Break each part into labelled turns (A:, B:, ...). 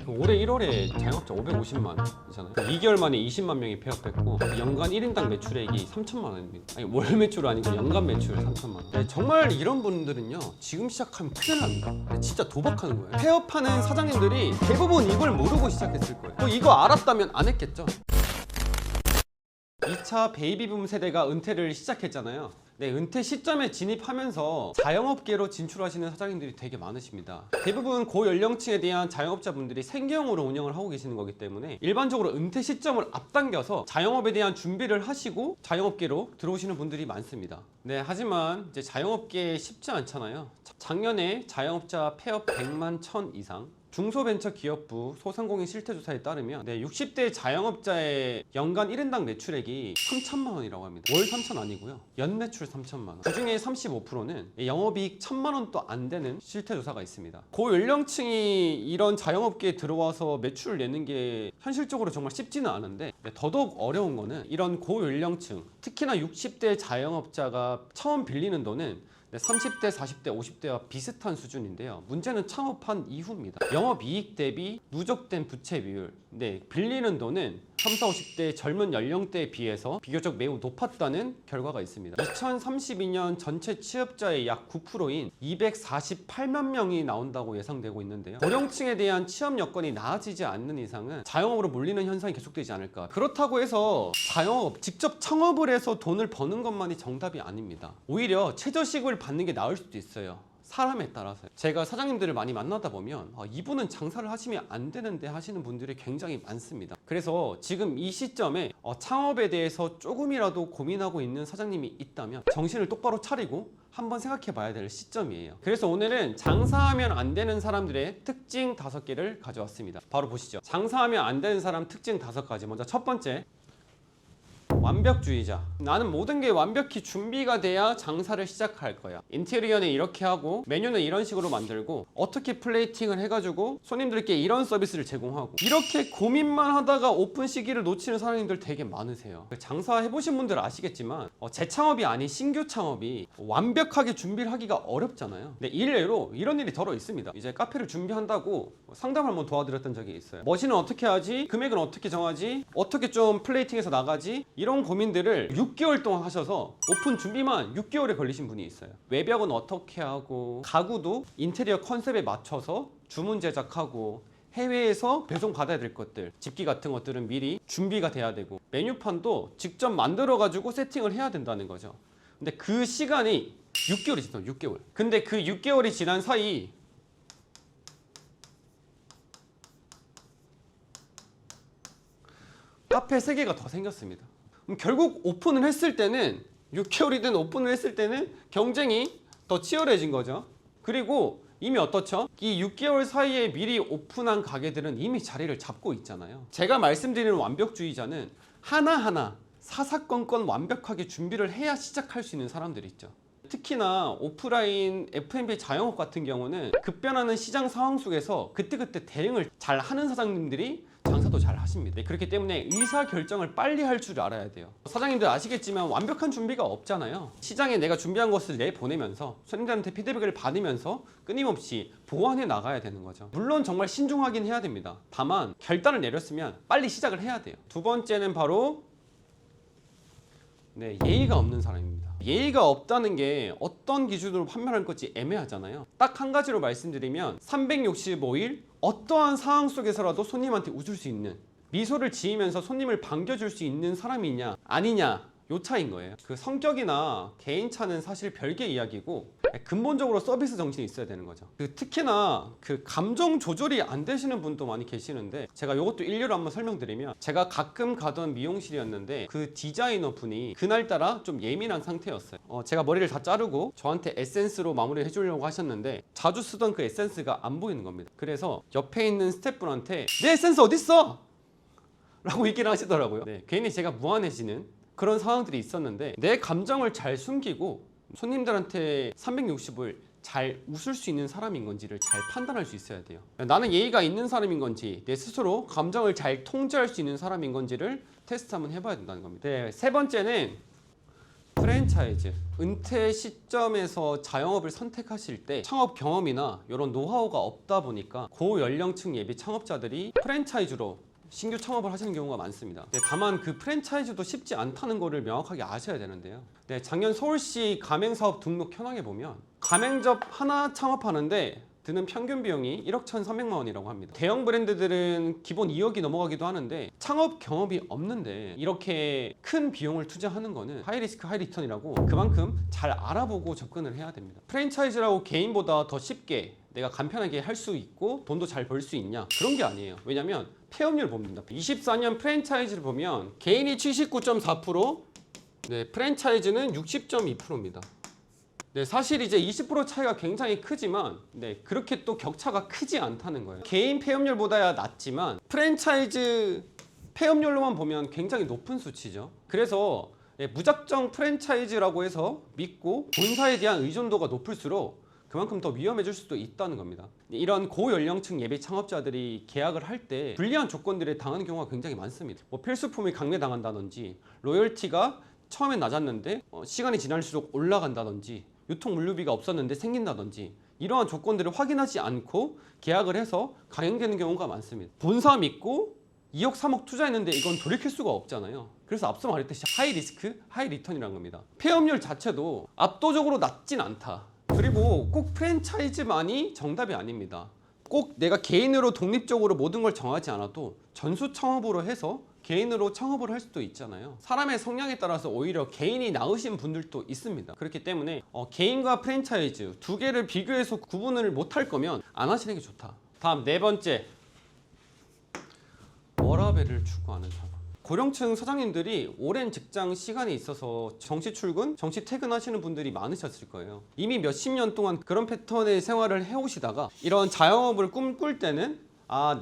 A: 올해 1월에 자영업자 550만이잖아요. 2개월 만에 20만 명이 폐업했고 연간 1인당 매출액이 3천만 원입니다. 아니 월 매출 아니고 연간 매출 3천만 원. 네, 정말 이런 분들은요 지금 시작하면 큰일 납니다. 네, 진짜 도박하는 거예요. 폐업하는 사장님들이 대부분 이걸 모르고 시작했을 거예요. 또 이거 알았다면 안 했겠죠. 2차 베이비붐 세대가 은퇴를 시작했잖아요. 네, 은퇴 시점에 진입하면서 자영업계로 진출하시는 사장님들이 되게 많으십니다. 대부분 고연령층에 대한 자영업자분들이 생계형으로 운영을 하고 계시는 거기 때문에 일반적으로 은퇴 시점을 앞당겨서 자영업에 대한 준비를 하시고 자영업계로 들어오시는 분들이 많습니다. 네, 하지만 이제 자영업계 쉽지 않잖아요. 작년에 자영업자 폐업 100만 1000 이상, 중소벤처기업부 소상공인 실태조사에 따르면 60대 자영업자의 연간 1인당 매출액이 3천만 원이라고 합니다. 월 3천 아니고요. 연매출 3천만 원. 그중에 35%는 영업이익 1천만 원도 안 되는 실태조사가 있습니다. 고연령층이 이런 자영업계에 들어와서 매출을 내는 게 현실적으로 정말 쉽지는 않은데 더더욱 어려운 거는 이런 고연령층, 특히나 60대 자영업자가 처음 빌리는 돈은 30대, 40대, 50대와 비슷한 수준인데요. 문제는 창업한 이후입니다. 영업이익 대비 누적된 부채 비율. 빌리는 돈은 30, 40대 젊은 연령대에 비해서 비교적 매우 높았다는 결과가 있습니다. 2032년 전체 취업자의 약 9%인 248만 명이 나온다고 예상되고 있는데요. 고령층에 대한 취업 여건이 나아지지 않는 이상은 자영업으로 몰리는 현상이 계속되지 않을까. 그렇다고 해서 자영업, 직접 창업을 해서 돈을 버는 것만이 정답이 아닙니다. 오히려 최저시급을 받는 게 나을 수도 있어요. 사람에 따라서. 제가 사장님들을 많이 만나다 보면 이분은 장사를 하시면 안 되는데 하시는 분들이 굉장히 많습니다. 그래서 지금 이 시점에 창업에 대해서 조금이라도 고민하고 있는 사장님이 있다면 정신을 똑바로 차리고 한번 생각해 봐야 될 시점이에요. 그래서 오늘은 장사하면 안 되는 사람들의 특징 5개를 가져왔습니다. 바로 보시죠. 장사하면 안 되는 사람 특징 5가지. 먼저 첫 번째, 완벽주의자. 나는 모든 게 완벽히 준비가 돼야 장사를 시작할 거야. 인테리어는 이렇게 하고 메뉴는 이런 식으로 만들고 어떻게 플레이팅을 해가지고 손님들께 이런 서비스를 제공하고, 이렇게 고민만 하다가 오픈 시기를 놓치는 사장님들 되게 많으세요. 장사 해보신 분들 아시겠지만 재창업이 아닌 신규 창업이 완벽하게 준비를 하기가 어렵잖아요. 근데 일례로 이런 일이 덜어 있습니다. 이제 카페를 준비한다고 상담을 한번 도와드렸던 적이 있어요. 머신은 어떻게 하지? 금액은 어떻게 정하지? 어떻게 좀 플레이팅해서 나가지? 이런 고민들을 6개월 동안 하셔서 오픈 준비만 6개월에 걸리신 분이 있어요. 외벽은 어떻게 하고, 가구도 인테리어 컨셉에 맞춰서 주문 제작하고, 해외에서 배송 받아야 될 것들, 집기 같은 것들은 미리 준비가 돼야 되고, 메뉴판도 직접 만들어 가지고 세팅을 해야 된다는 거죠. 근데 그 시간이 6개월이 지났어요. 6개월. 근데 그 6개월이 지난 사이 카페 3개가 더 생겼습니다. 그럼 결국 오픈을 했을 때는, 6개월이든 오픈을 했을 때는 경쟁이 더 치열해진 거죠. 그리고 이미 어떻죠? 이 6개월 사이에 미리 오픈한 가게들은 이미 자리를 잡고 있잖아요. 제가 말씀드리는 완벽주의자는 하나하나 사사건건 완벽하게 준비를 해야 시작할 수 있는 사람들이 있죠. 특히나 오프라인 F&B 자영업 같은 경우는 급변하는 시장 상황 속에서 그때그때 대응을 잘 하는 사장님들이 장사도 잘 하십니다. 그렇기 때문에 의사결정을 빨리 할 줄 알아야 돼요. 사장님들 아시겠지만 완벽한 준비가 없잖아요. 시장에 내가 준비한 것을 내보내면서 손님들한테 피드백을 받으면서 끊임없이 보완해 나가야 되는 거죠. 물론 정말 신중하긴 해야 됩니다. 다만 결단을 내렸으면 빨리 시작을 해야 돼요. 두 번째는 바로 예의가 없는 사람입니다. 예의가 없다는 게 어떤 기준으로 판별할 건지 애매하잖아요. 딱 한 가지로 말씀드리면 365일 어떠한 상황 속에서라도 손님한테 웃을 수 있는, 미소를 지으면서 손님을 반겨줄 수 있는 사람이냐 아니냐, 요 차이인 거예요. 그 성격이나 개인차는 사실 별개의 이야기고 근본적으로 서비스 정신이 있어야 되는 거죠. 특히나 감정 조절이 안 되시는 분도 많이 계시는데, 제가 이것도 일례로 한번 설명드리면, 제가 가끔 가던 미용실이었는데 그 디자이너 분이 그날따라 좀 예민한 상태였어요. 제가 머리를 다 자르고 저한테 에센스로 마무리를 해주려고 하셨는데 자주 쓰던 그 에센스가 안 보이는 겁니다. 그래서 옆에 있는 스태프분한테 내 에센스 어딨어? 라고 얘기를 하시더라고요. 괜히 제가 무안해지는 그런 상황들이 있었는데, 내 감정을 잘 숨기고 손님들한테 360을 잘 웃을 수 있는 사람인 건지를 잘 판단할 수 있어야 돼요. 나는 예의가 있는 사람인 건지, 내 스스로 감정을 잘 통제할 수 있는 사람인 건지를 테스트 한번 해봐야 된다는 겁니다. 세 번째는 프랜차이즈, 은퇴 시점에서 자영업을 선택하실 때 창업 경험이나 이런 노하우가 없다 보니까 고연령층 예비 창업자들이 프랜차이즈로 신규 창업을 하시는 경우가 많습니다. 네, 다만 그 프랜차이즈도 쉽지 않다는 것을 명확하게 아셔야 되는데요. 네, 작년 서울시 가맹사업 등록 현황에 보면 가맹점 하나 창업하는데 드는 평균 비용이 1억 1,300만 원이라고 합니다. 대형 브랜드들은 기본 2억이 넘어가기도 하는데 창업 경험이 없는데 이렇게 큰 비용을 투자하는 거는 하이 리스크 하이 리턴이라고 그만큼 잘 알아보고 접근을 해야 됩니다. 프랜차이즈라고 개인보다 더 쉽게 내가 간편하게 할 수 있고 돈도 잘 벌 수 있냐? 그런 게 아니에요. 왜냐면 폐업률 봅니다. 24년 프랜차이즈를 보면 개인이 79.4%, 네, 프랜차이즈는 60.2%입니다. 네, 사실 이제 20% 차이가 굉장히 크지만 네, 그렇게 또 격차가 크지 않다는 거예요. 개인 폐업률보다야 낮지만 프랜차이즈 폐업률로만 보면 굉장히 높은 수치죠. 그래서 네, 무작정 프랜차이즈라고 해서 믿고 본사에 대한 의존도가 높을수록 그만큼 더 위험해질 수도 있다는 겁니다. 이런 고연령층 예비 창업자들이 계약을 할 때 불리한 조건들에 당하는 경우가 굉장히 많습니다. 뭐 필수품이 강매당한다든지 로열티가 처음엔 낮았는데 시간이 지날수록 올라간다든지 유통 물류비가 없었는데 생긴다든지 이러한 조건들을 확인하지 않고 계약을 해서 강행되는 경우가 많습니다. 본사 믿고 2억 3억 투자했는데 이건 돌이킬 수가 없잖아요. 그래서 앞서 말했듯이 하이 리스크 하이 리턴이라는 겁니다. 폐업률 자체도 압도적으로 낮진 않다. 그리고 꼭 프랜차이즈만이 정답이 아닙니다. 꼭 내가 개인으로 독립적으로 모든 걸 정하지 않아도 전수 창업으로 해서 개인으로 창업을 할 수도 있잖아요. 사람의 성향에 따라서 오히려 개인이 나으신 분들도 있습니다. 그렇기 때문에 개인과 프랜차이즈 두 개를 비교해서 구분을 못할 거면 안 하시는 게 좋다. 다음 네 번째, 워라밸을 추구하는 사람. 고령층 사장님들이 오랜 직장 시간이 있어서 정시 출근, 정시 퇴근하시는 분들이 많으셨을 거예요. 이미 몇십 년 동안 그런 패턴의 생활을 해오시다가 이런 자영업을 꿈꿀 때는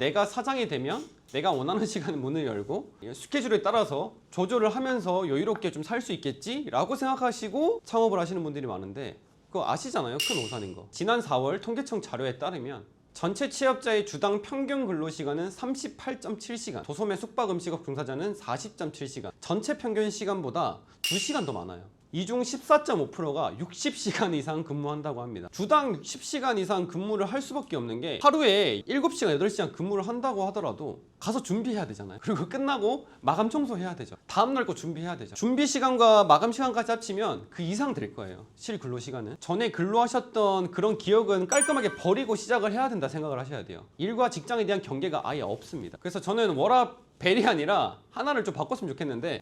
A: 내가 사장이 되면 내가 원하는 시간에 문을 열고 스케줄에 따라서 조절을 하면서 여유롭게 좀 살 수 있겠지? 라고 생각하시고 창업을 하시는 분들이 많은데 그거 아시잖아요? 큰 오산인 거. 지난 4월 통계청 자료에 따르면 전체 취업자의 주당 평균 근로시간은 38.7시간, 도소매 숙박음식업 종사자는 40.7시간, 전체 평균 시간보다 2시간 더 많아요. 이 중 14.5%가 60시간 이상 근무한다고 합니다. 주당 60시간 이상 근무를 할 수밖에 없는 게 하루에 7시간, 8시간 근무를 한다고 하더라도 가서 준비해야 되잖아요. 그리고 끝나고 마감 청소해야 되죠. 다음날 거 준비해야 되죠. 준비 시간과 마감 시간까지 합치면 그 이상 될 거예요. 실 근로 시간은. 전에 근로하셨던 그런 기억은 깔끔하게 버리고 시작을 해야 된다 생각을 하셔야 돼요. 일과 직장에 대한 경계가 아예 없습니다. 그래서 저는 워라밸이 아니라 하나를 좀 바꿨으면 좋겠는데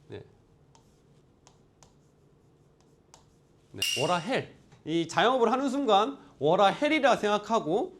A: 워라헬. 이 자영업을 하는 순간 워라헬이라 생각하고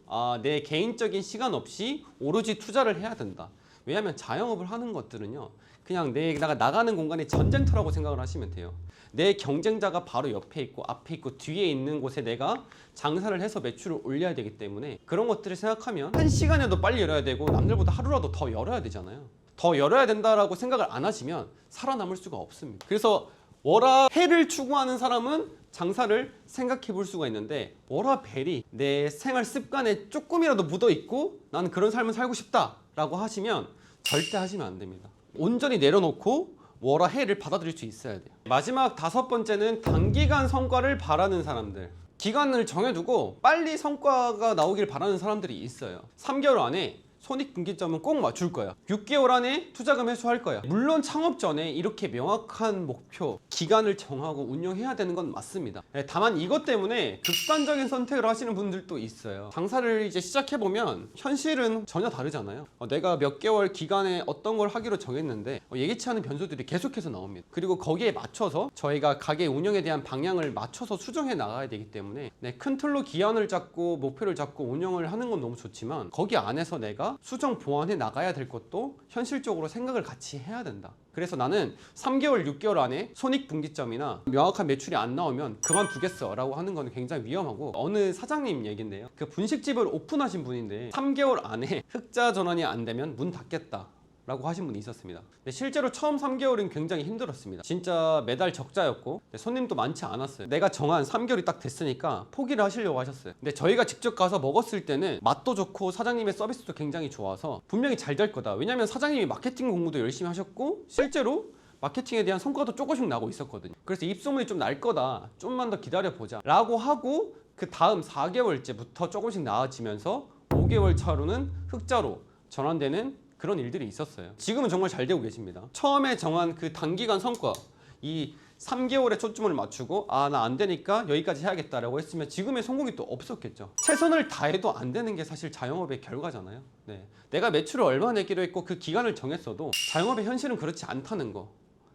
A: 내 개인적인 시간 없이 오로지 투자를 해야 된다. 왜냐하면 자영업을 하는 것들은요 그냥 내가 나가는 공간이 전쟁터라고 생각을 하시면 돼요. 내 경쟁자가 바로 옆에 있고 앞에 있고 뒤에 있는 곳에 내가 장사를 해서 매출을 올려야 되기 때문에 그런 것들을 생각하면 한 시간에도 빨리 열어야 되고 남들보다 하루라도 더 열어야 되잖아요. 더 열어야 된다라고 생각을 안 하시면 살아남을 수가 없습니다. 그래서 워라밸을 추구하는 사람은 장사를 생각해 볼 수가 있는데 워라밸이 내 생활 습관에 조금이라도 묻어 있고 나는 그런 삶을 살고 싶다 라고 하시면 절대 하시면 안 됩니다. 온전히 내려놓고 워라밸을 받아들일 수 있어야 돼요. 마지막 다섯 번째는 단기간 성과를 바라는 사람들. 기간을 정해두고 빨리 성과가 나오길 바라는 사람들이 있어요. 3개월 안에 손익분기점은 꼭 맞출 거야. 6개월 안에 투자금 회수할 거야. 물론 창업 전에 이렇게 명확한 목표, 기간을 정하고 운영해야 되는 건 맞습니다. 다만 이것 때문에 극단적인 선택을 하시는 분들도 있어요. 장사를 이제 시작해보면 현실은 전혀 다르잖아요. 내가 몇 개월 기간에 어떤 걸 하기로 정했는데 예기치 않은 변수들이 계속해서 나옵니다. 그리고 거기에 맞춰서 저희가 가게 운영에 대한 방향을 맞춰서 수정해 나가야 되기 때문에 큰 틀로 기한을 잡고 목표를 잡고 운영을 하는 건 너무 좋지만 거기 안에서 내가 수정 보완해 나가야 될 것도 현실적으로 생각을 같이 해야 된다. 그래서 나는 3개월, 6개월 안에 손익분기점이나 명확한 매출이 안 나오면 그만두겠어 라고 하는 건 굉장히 위험하고 어느 사장님 얘긴데요. 그 분식집을 오픈하신 분인데 3개월 안에 흑자 전환이 안 되면 문 닫겠다 라고 하신 분이 있었습니다. 근데 실제로 처음 3개월은 굉장히 힘들었습니다. 진짜 매달 적자였고 손님도 많지 않았어요. 내가 정한 3개월이 딱 됐으니까 포기를 하시려고 하셨어요. 근데 저희가 직접 가서 먹었을 때는 맛도 좋고 사장님의 서비스도 굉장히 좋아서 분명히 잘 될 거다. 왜냐면 사장님이 마케팅 공부도 열심히 하셨고 실제로 마케팅에 대한 성과도 조금씩 나고 있었거든요. 그래서 입소문이 좀 날 거다, 좀만 더 기다려보자 라고 하고 그 다음 4개월째부터 조금씩 나아지면서 5개월 차로는 흑자로 전환되는 그런 일들이 있었어요. 지금은 정말 잘 되고 계십니다. 처음에 정한 그 단기간 성과, 이 3개월에 초점을 맞추고 나 안 되니까 여기까지 해야겠다라고 했으면 지금의 성공이 또 없었겠죠. 최선을 다해도 안 되는 게 사실 자영업의 결과잖아요. 네. 내가 매출을 얼마 내기로 했고 그 기간을 정했어도 자영업의 현실은 그렇지 않다는 거.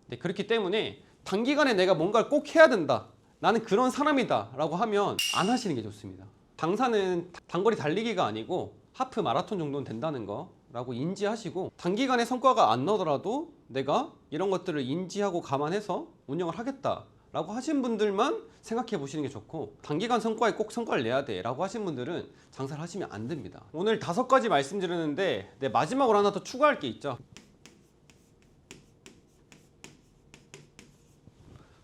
A: 네. 그렇기 때문에 단기간에 내가 뭔가를 꼭 해야 된다, 나는 그런 사람이다 라고 하면 안 하시는 게 좋습니다. 장사는 단거리 달리기가 아니고 하프 마라톤 정도는 된다는 거 라고 인지하시고, 단기간에 성과가 안 나더라도 내가 이런 것들을 인지하고 감안해서 운영을 하겠다 라고 하신 분들만 생각해 보시는 게 좋고, 단기간 성과에 꼭 성과를 내야 돼 라고 하신 분들은 장사를 하시면 안 됩니다. 오늘 5가지 말씀드렸는데 마지막으로 하나 더 추가할 게 있죠.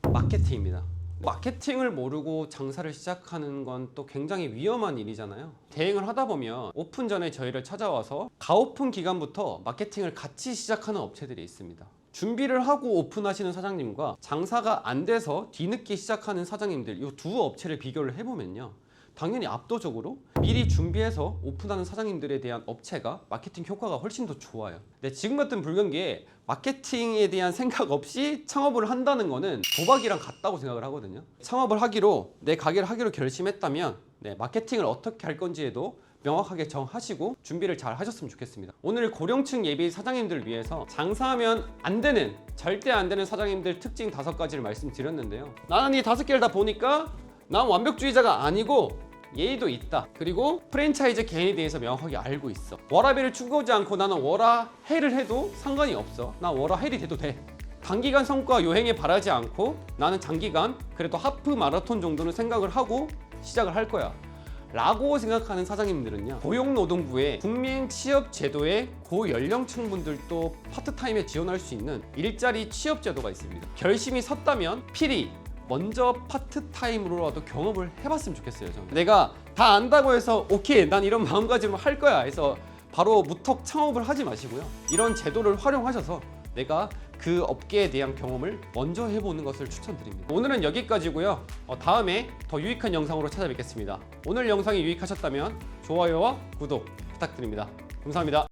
A: 마케팅입니다. 마케팅을 모르고 장사를 시작하는 건 또 굉장히 위험한 일이잖아요. 대행을 하다 보면 오픈 전에 저희를 찾아와서 가오픈 기간부터 마케팅을 같이 시작하는 업체들이 있습니다. 준비를 하고 오픈하시는 사장님과 장사가 안 돼서 뒤늦게 시작하는 사장님들, 이 두 업체를 비교를 해보면요, 당연히 압도적으로 미리 준비해서 오픈하는 사장님들에 대한 업체가 마케팅 효과가 훨씬 더 좋아요. 근데 지금 같은 불경기에 마케팅에 대한 생각 없이 창업을 한다는 거는 도박이랑 같다고 생각을 하거든요. 창업을 하기로, 내 가게를 하기로 결심했다면 마케팅을 어떻게 할 건지에도 명확하게 정하시고 준비를 잘 하셨으면 좋겠습니다. 오늘 고령층 예비 사장님들을 위해서 장사하면 안 되는, 절대 안 되는 사장님들 특징 5가지를 말씀드렸는데요. 나는 이 5개를 다 보니까 난 완벽주의자가 아니고 예의도 있다, 그리고 프랜차이즈 개인에 대해서 명확하게 알고 있어, 워라밸을 추구하지 않고 나는 워라헬을 해도 상관이 없어, 난 워라헬이 돼도 돼, 단기간 성과 요행에 바라지 않고 나는 장기간 그래도 하프 마라톤 정도는 생각을 하고 시작을 할 거야 라고 생각하는 사장님들은요, 고용노동부의 국민 취업 제도에 고연령층 분들도 파트타임에 지원할 수 있는 일자리 취업 제도가 있습니다. 결심이 섰다면 필히 먼저 파트타임으로라도 경험을 해봤으면 좋겠어요. 저는 내가 다 안다고 해서 오케이 난 이런 마음가짐으로 할 거야 해서 바로 무턱 창업을 하지 마시고요, 이런 제도를 활용하셔서 내가 그 업계에 대한 경험을 먼저 해보는 것을 추천드립니다. 오늘은 여기까지고요. 다음에 더 유익한 영상으로 찾아뵙겠습니다. 오늘 영상이 유익하셨다면 좋아요와 구독 부탁드립니다. 감사합니다.